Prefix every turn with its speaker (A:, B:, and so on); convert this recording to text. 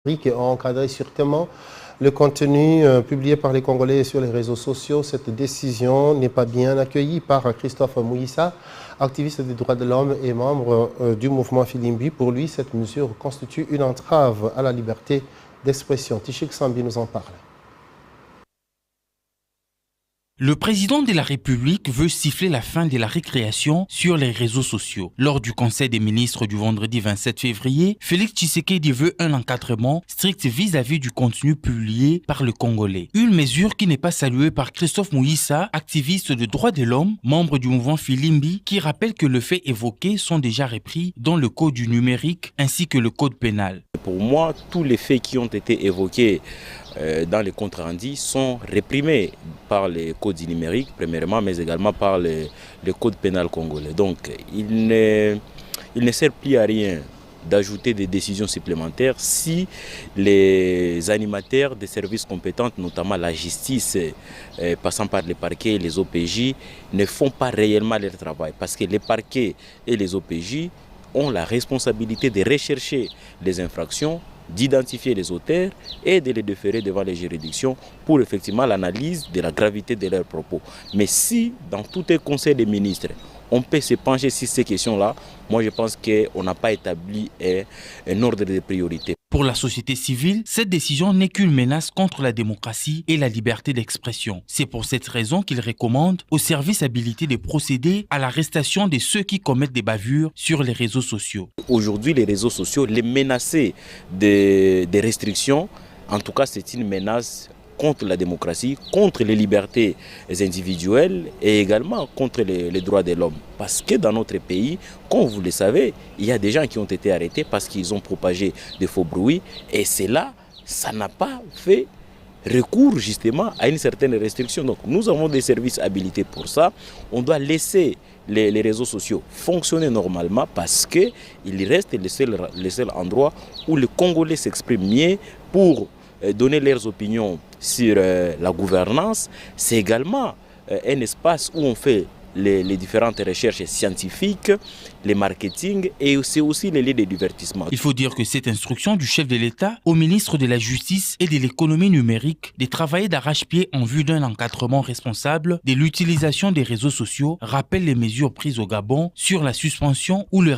A: et ont encadré strictement le contenu publié par les Congolais sur les réseaux sociaux. Cette décision n'est pas bien accueillie par Christophe Mouissa, activiste des droits de l'homme et membre du mouvement Filimbi. Pour lui, cette mesure constitue une entrave à la liberté d'expression. Tichik Sambi nous en parle.
B: Le président de la République veut siffler la fin de la récréation sur les réseaux sociaux. Lors du Conseil des ministres du vendredi 27 février, Félix Tshisekedi veut un encadrement strict vis-à-vis du contenu publié par le Congolais. Une mesure qui n'est pas saluée par Christophe Mouissa, activiste de droits de l'homme, membre du mouvement Filimbi, qui rappelle que les faits évoqués sont déjà repris dans le code du numérique ainsi que le code pénal.
C: Pour moi, tous les faits qui ont été évoqués dans les comptes rendus sont réprimés par les codes numériques, premièrement, mais également par le code pénal congolais. Donc, il ne sert plus à rien d'ajouter des décisions supplémentaires si les animateurs des services compétents, notamment la justice, passant par les parquets et les OPJ, ne font pas réellement leur travail. Parce que les parquets et les OPJ ont la responsabilité de rechercher les infractions, d'identifier les auteurs et de les déférer devant les juridictions pour effectivement l'analyse de la gravité de leurs propos. Mais si dans tout un conseil des ministres, on peut se pencher sur ces questions-là, moi je pense qu'on n'a pas établi un ordre de priorité.
B: Pour la société civile, cette décision n'est qu'une menace contre la démocratie et la liberté d'expression. C'est pour cette raison qu'il recommande aux services habilités de procéder à l'arrestation de ceux qui commettent des bavures sur les réseaux sociaux.
C: Aujourd'hui, les réseaux sociaux, les menacer des restrictions, en tout cas c'est une menace contre la démocratie, contre les libertés individuelles et également contre les droits de l'homme. Parce que dans notre pays, comme vous le savez, il y a des gens qui ont été arrêtés parce qu'ils ont propagé de faux bruits et cela, ça n'a pas fait recours justement à une certaine restriction. Donc nous avons des services habilités pour ça. On doit laisser les réseaux sociaux fonctionner normalement parce qu'il reste le seul endroit où les Congolais s'expriment mieux pour donner leurs opinions sur la gouvernance. C'est également un espace où on fait les différentes recherches scientifiques, les marketing et c'est aussi les lieux de divertissement.
B: Il faut dire que cette instruction du chef de l'État au ministre de la Justice et de l'économie numérique de travailler d'arrache-pied en vue d'un encadrement responsable de l'utilisation des réseaux sociaux rappelle les mesures prises au Gabon sur la suspension ou le